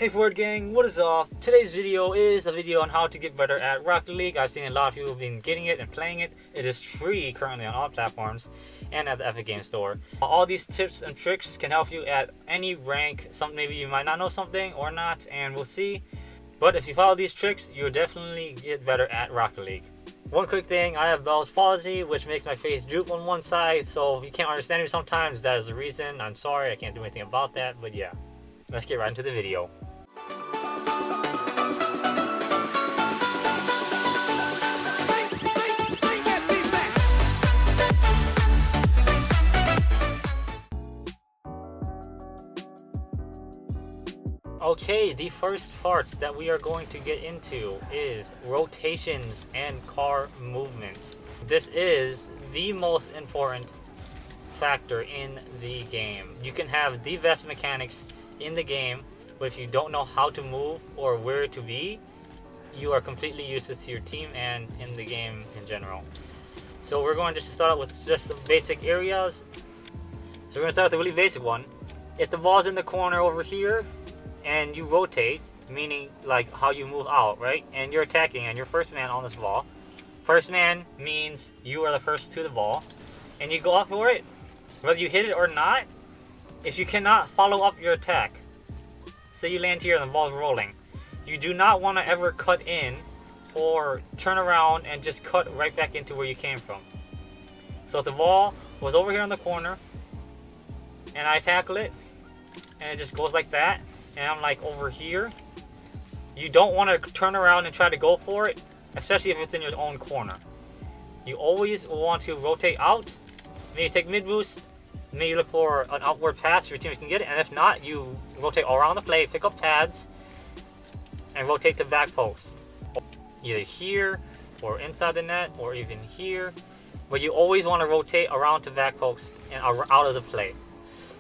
Hey Ford Gang, what is up? Today's video is a video on how to get better at Rocket League. I've seen a lot of people have been getting it and playing it. It is free currently on all platforms and at the Epic Game Store. All these tips and tricks can help you at any rank. Some maybe you might not know something or not, and we'll see. But if you follow these tricks, you'll definitely get better at Rocket League. One quick thing, I have Bell's palsy, which makes my face droop on one side, so if you can't understand me sometimes, that is the reason. I'm sorry, I can't do anything about that, but yeah. Let's get right into the video. Okay, the first parts that we are going to get into is rotations and car movements. This is the most important factor in the game. You can have the best mechanics in the game, but if you don't know how to move or where to be, you are completely useless to your team and in the game in general. So we're going to start out with just some basic areas. So we're going to start with the really basic one. If the ball's in the corner over here and you rotate, meaning like how you move out, right? And you're attacking and you're first man on this ball. First man means you are the first to the ball and you go up for it, whether you hit it or not. If you cannot follow up your attack, say you land here and the ball's rolling, you do not want to ever cut in or turn around and just cut right back into where you came from. So if the ball was over here in the corner and I tackle it and it just goes like that and I'm like over here, you don't want to turn around and try to go for it, especially if it's in your own corner. You always want to rotate out, maybe take mid boost, maybe look for an outward pass your team can get it, and if not, you rotate all around the play, pick up pads, and rotate to back post. Either here, or inside the net, or even here. But you always want to rotate around to back post and out of the play.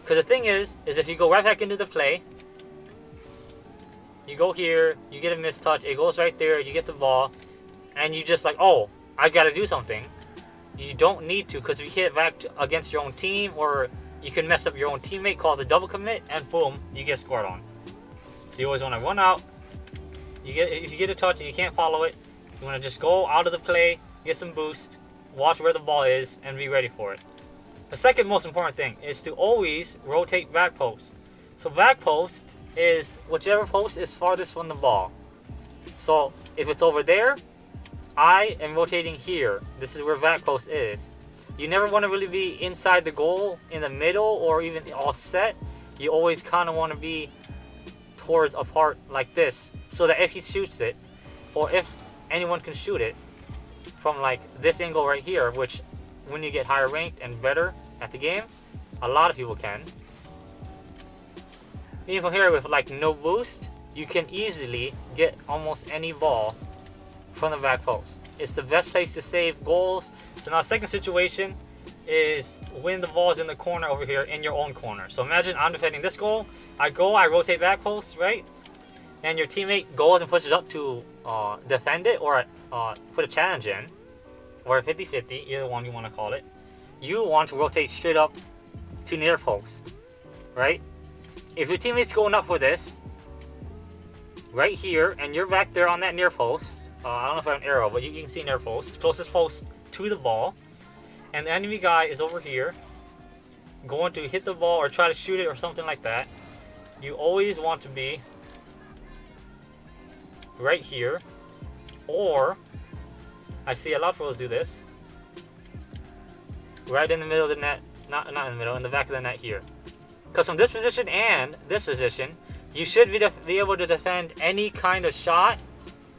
Because the thing is if you go right back into the play, you go here, you get a mistouch, it goes right there, you get the ball, and you just like, oh, I got to do something. You don't need to, because if you hit back against your own team, or you can mess up your own teammate, cause a double commit, and boom, you get scored on. So you always want to run out. If you get a touch and you can't follow it, you want to just go out of the play, get some boost, watch where the ball is, and be ready for it. The second most important thing is to always rotate back post. So back post is whichever post is farthest from the ball. So if it's over there, I am rotating here. This is where back post is. You never want to really be inside the goal, in the middle, or even offset. You always kind of want to be towards a part like this, so that if he shoots it, or if anyone can shoot it from like this angle right here, which when you get higher ranked and better at the game, a lot of people can. Even from here with like no boost, you can easily get almost any ball from the back post. It's the best place to save goals. So now second situation is when the ball is in the corner over here, in your own corner. So imagine I'm defending this goal. I rotate back post, right? And your teammate goes and pushes up to defend it, or put a challenge in, or a 50-50, either one you want to call it. You want to rotate straight up to near post, right? If your teammate's going up for this, right here, and you're back there on that near post, I don't know if I have an arrow, but you can see near post, closest post to the ball, and the enemy guy is over here, going to hit the ball or try to shoot it or something like that. You always want to be right here, or I see a lot of pros do this, right in the middle of the net, not in the middle, in the back of the net here. Because from this position and this position, you should be able to defend any kind of shot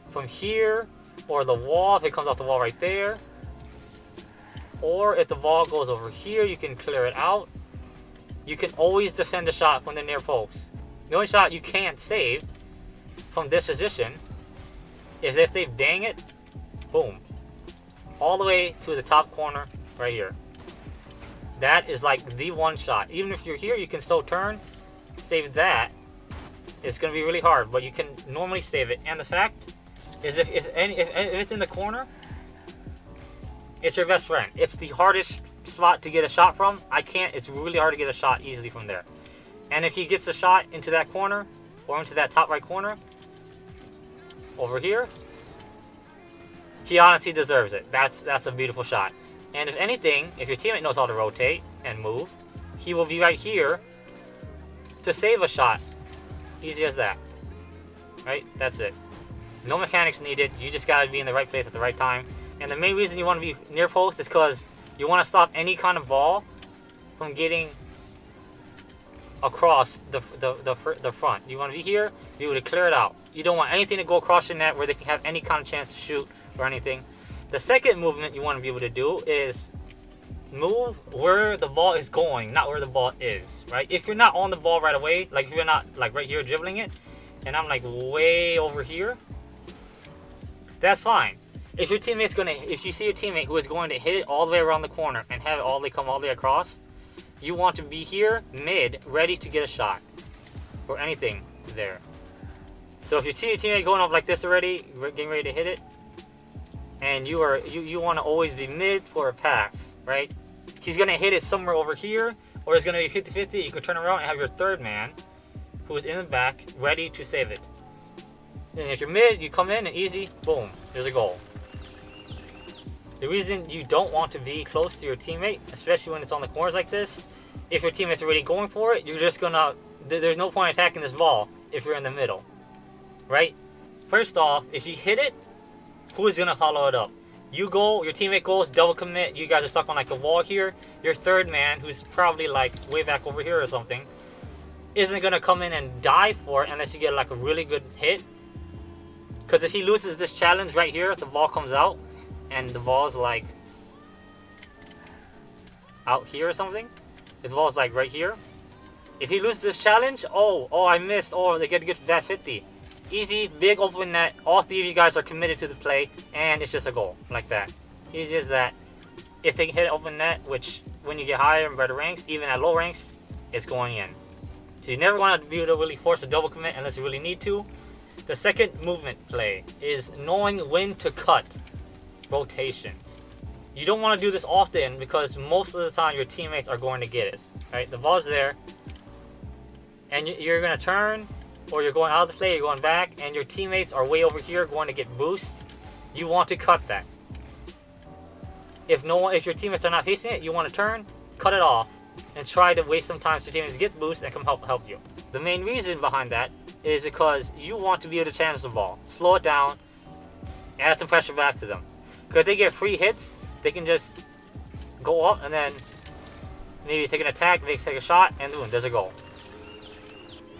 from here, or the wall if it comes off the wall right there, or if the ball goes over here, you can clear it out. You can always defend the shot from the near post. The only shot you can't save from this position is if they bang it, boom, all the way to the top corner right here. That is like the one shot. Even if you're here, you can still turn, save that. It's going to be really hard, but you can normally save it. And the fact is if it's in the corner, it's your best friend. It's the hardest spot to get a shot from. It's really hard to get a shot easily from there. And if he gets a shot into that corner, or into that top right corner. Over here. He honestly deserves it. That's a beautiful shot. And if anything, if your teammate knows how to rotate and move, he will be right here to save a shot. Easy as that. Right? That's it. No mechanics needed. You just gotta be in the right place at the right time. And the main reason you want to be near post is because you want to stop any kind of ball from getting across the front. You want to be here, be able to clear it out. You don't want anything to go across your net where they can have any kind of chance to shoot or anything. The second movement you want to be able to do is move where the ball is going, not where the ball is, right? If you're not on the ball right away, like if you're not like right here dribbling it, and I'm like way over here, that's fine. If your teammate's if you see your teammate who is going to hit it all the way around the corner and have it all the way come all the way across, you want to be here mid, ready to get a shot or anything there. So if you see your teammate going up like this already, getting ready to hit it, and you want to always be mid for a pass, right? He's gonna hit it somewhere over here, or it's gonna be 50-50. You can turn around and have your third man, who is in the back, ready to save it. And if you're mid, you come in and easy, boom, there's a goal. The reason you don't want to be close to your teammate, especially when it's on the corners like this, if your teammate's already going for it, you're just gonna, there's no point attacking this ball if you're in the middle, right? First off, if you hit it, who is gonna follow it up? You go, your teammate goes, double commit, you guys are stuck on like the wall here, your third man, who's probably like way back over here or something, isn't gonna come in and dive for it unless you get like a really good hit. Because if he loses this challenge right here, if the ball comes out, and the ball's like out here or something, if the ball's like right here, if he loses this challenge, oh I missed, they get to get that 50. Easy, big open net, all three of you guys are committed to the play, and it's just a goal, like that. Easy as that. If they hit open net, which when you get higher and better ranks, even at low ranks, it's going in. So you never want to be able to really force a double commit unless you really need to. The second movement play is knowing when to cut rotations. You don't want to do this often because most of the time your teammates are going to get it, right? The ball's there, and you're going to turn, or you're going out of the play, you're going back, and your teammates are way over here going to get boost. You want to cut that. If your teammates are not facing it, you want to turn, cut it off, and try to waste some time so your teammates get boost and come help you. The main reason behind that is because you want to be able to challenge the ball, slow it down, add some pressure back to them. Because if they get free hits, they can just go up and then maybe take an attack, maybe take a shot, and boom, there's a goal.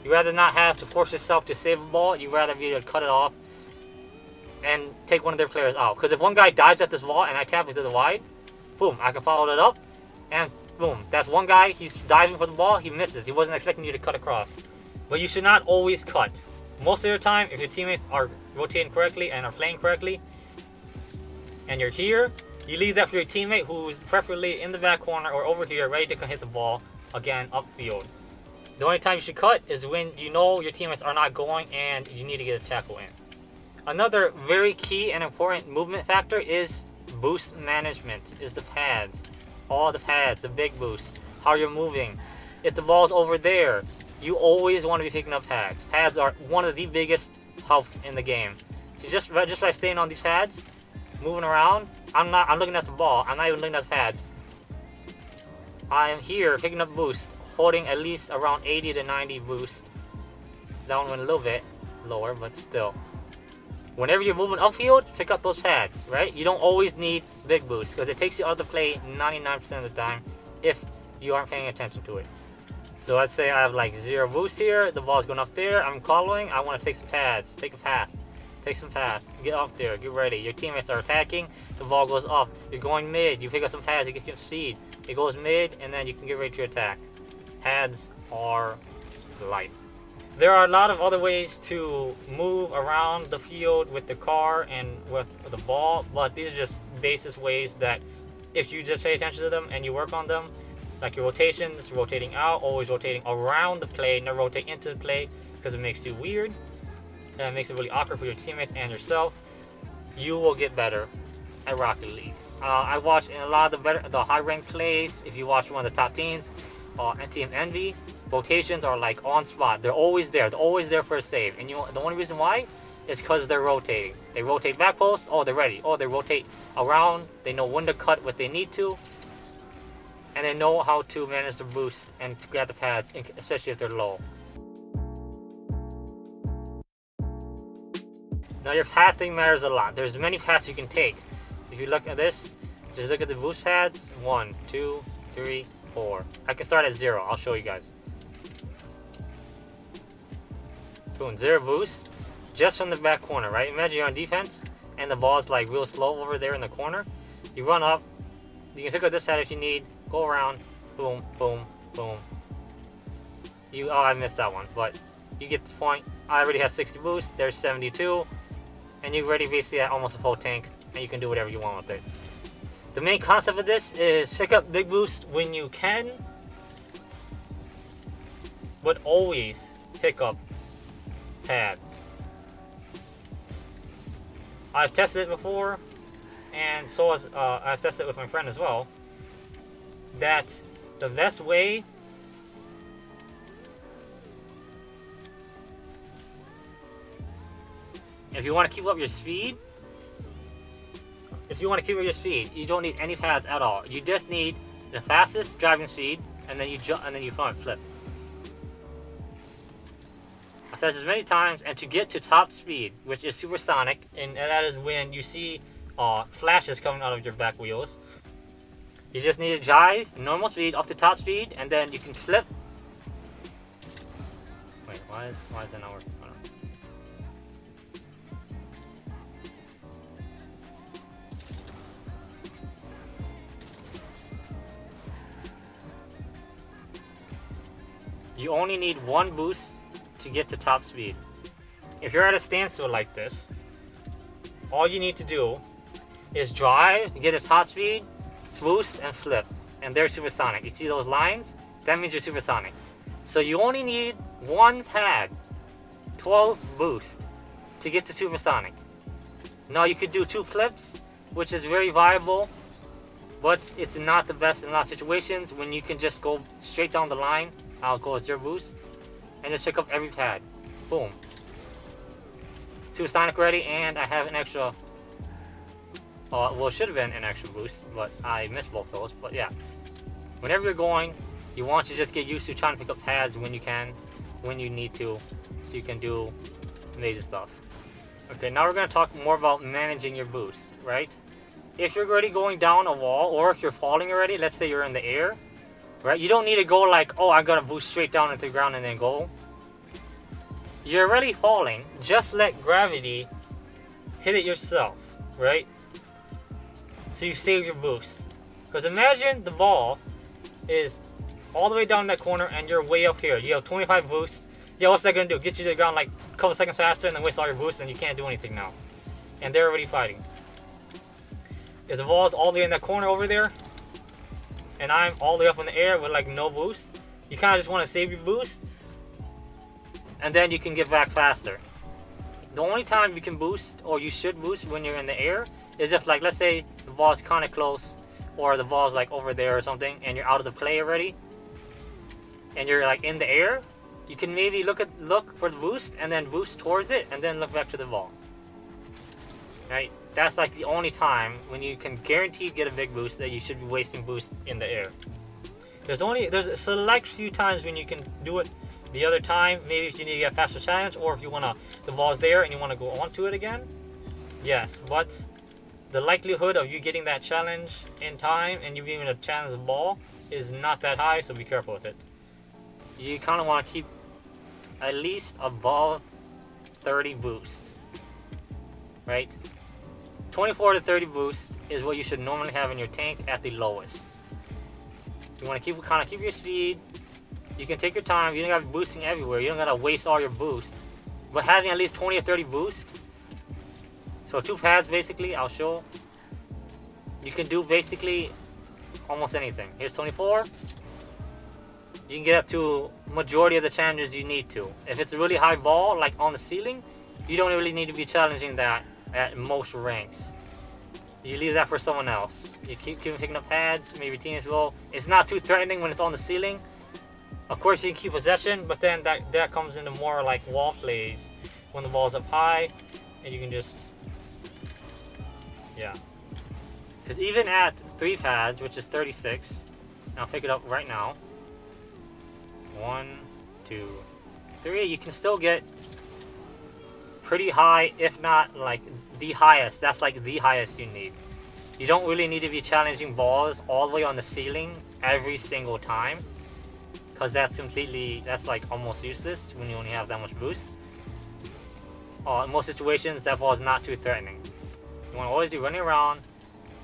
You'd rather not have to force yourself to save a ball. You'd rather be able to cut it off and take one of their players out. Because if one guy dives at this ball and I tap into the wide, boom, I can follow it up, and boom, that's one guy, he's diving for the ball, he misses. He wasn't expecting you to cut across. But you should not always cut. Most of your time, if your teammates are rotating correctly and are playing correctly, and you're here, you leave that for your teammate who's preferably in the back corner or over here, ready to hit the ball, again, upfield. The only time you should cut is when you know your teammates are not going and you need to get a tackle in. Another very key and important movement factor is boost management, is the pads. All the pads, the big boost, how you're moving. If the ball's over there, you always want to be picking up pads. Pads are one of the biggest helps in the game. So just by staying on these pads, moving around, I'm looking at the ball, I'm not even looking at the pads. I am here picking up boost, holding at least around 80 to 90 boost. That one went a little bit lower, but still. Whenever you're moving upfield, pick up those pads, right? You don't always need big boost because it takes you out of the play 99% of the time if you aren't paying attention to it. So let's say I have like 0 boost here, the ball's going up there, I'm following, I want to take some pads, take a path. Take some paths, get up there, get ready. Your teammates are attacking, the ball goes up. You're going mid, you pick up some pads, you get your speed. It goes mid, and then you can get ready to attack. Pads are life. There are a lot of other ways to move around the field with the car and with the ball, but these are just basic ways that if you just pay attention to them and you work on them, like your rotations, rotating out, always rotating around the play, never rotate into the play because it makes you weird. And it makes it really awkward for your teammates and yourself. You will get better at Rocket League. I watch in a lot of the high ranked plays. If you watch one of the top teams, Anti and Envy, rotations are like on spot. They're always there. They're always there for a save. And the only reason why is because they're rotating. They rotate back post. Oh, they're ready. Oh, they rotate around. They know when to cut what they need to. And they know how to manage the boost and to grab the pads, especially if they're low. Now your pad thing matters a lot. There's many pads you can take. If you look at this, just look at the boost pads. 1, 2, 3, 4. I can start at 0. I'll show you guys. Boom, 0 boost. Just from the back corner, right? Imagine you're on defense and the ball's like real slow over there in the corner. You run up. You can pick up this pad if you need. Go around. Boom, boom, boom. Oh, I missed that one, but you get the point. I already have 60 boost. There's 72. And you're already basically at almost a full tank, and you can do whatever you want with it. The main concept of this is pick up big boost when you can, but always pick up pads. I've tested it before, and so as I've tested it with my friend as well, that the best way if you want to keep up your speed, you don't need any pads at all. You just need the fastest driving speed, and then you jump, and then you front flip. I've said this many times, and to get to top speed, which is supersonic, and that is when you see flashes coming out of your back wheels. You just need to drive normal speed up to top speed, and then you can flip. Wait, why is that not working? You only need 1 boost to get to top speed. If you're at a standstill like this, all you need to do is drive, get a top speed, boost, and flip. And they're supersonic. You see those lines? That means you're supersonic. So you only need 1 pad, 12 boost, to get to supersonic. Now you could do 2 flips, which is very viable, but it's not the best in a lot of situations when you can just go straight down the line. I'll go 0 boost and just pick up every pad. Boom. Supersonic ready, and I have an extra. Well, it should have been an extra boost, but I missed both those. But yeah, whenever you're going, you want to just get used to trying to pick up pads when you can, when you need to, so you can do amazing stuff. Okay, now we're going to talk more about managing your boost, right? If you're already going down a wall, or if you're falling already, let's say you're in the air. Right? You don't need to go like, oh, I gotta boost straight down into the ground and then go. You're already falling. Just let gravity hit it yourself, right? So you save your boost. Because imagine the ball is all the way down that corner and you're way up here. You have 25 boost. Yeah, what's that gonna do? Get you to the ground like a couple seconds faster and then waste all your boost and you can't do anything now. And they're already fighting. If the ball's all the way in that corner over there, and I'm all the way up in the air with like no boost, you kind of just want to save your boost, and then you can get back faster. The only time you can boost, or you should boost when you're in the air, is if like, let's say the ball's kind of close, or the ball's like over there or something, and you're out of the play already, and you're like in the air, you can maybe look for the boost, and then boost towards it, and then look back to the ball. Right? That's like the only time when you can guarantee get a big boost that you should be wasting boost in the air. There's a select few times when you can do it. The other time, maybe if you need to get a faster challenge, or if you wanna, the ball's there and you wanna go onto it again. Yes, but the likelihood of you getting that challenge in time and you being able to challenge the ball is not that high, so be careful with it. You kind of want to keep at least above 30 boost, right? 24 to 30 boost is what you should normally have in your tank at the lowest. You want to keep your speed. You can take your time. You don't got to be boosting everywhere. You don't got to waste all your boost. But having at least 20 or 30 boost. So 2 pads basically, I'll show. You can do basically almost anything. Here's 24. You can get up to majority of the challenges you need to. If it's a really high ball, like on the ceiling, you don't really need to be challenging that at most ranks. You leave that for someone else. You keep picking up pads, maybe teams will. It's not too threatening when it's on the ceiling, Of course, you can keep possession, but then that comes into more like wall plays when the ball's up high, and you can just, yeah. Because even at 3 pads, which is 36, and I'll pick it up right now. 1, 2, 3. You can still get pretty high, if not like the highest. That's like the highest you need. You don't really need to be challenging balls all the way on the ceiling every single time, because that's like almost useless when you only have that much boost. In most situations, that ball is not too threatening. You want to always do running around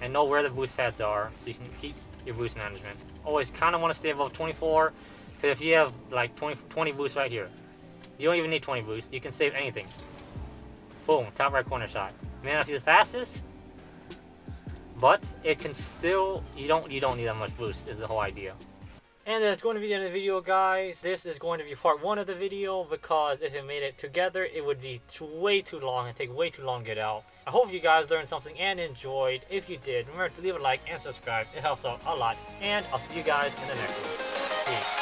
and know where the boost pads are, so you can keep your boost management. Always kind of want to stay above 24, because if you have like 20 boosts right here, you don't even need 20 boosts. You can save anything. Boom, top right corner shot. May not be the fastest, but it can still, you don't need that much boost is the whole idea. And that's going to be the end of the video, guys. This is going to be part 1 of the video, because if it made it together, it would be way too long and take way too long to get out. I hope you guys learned something and enjoyed. If you did, remember to leave a like and subscribe. It helps out a lot. And I'll see you guys in the next one. Peace.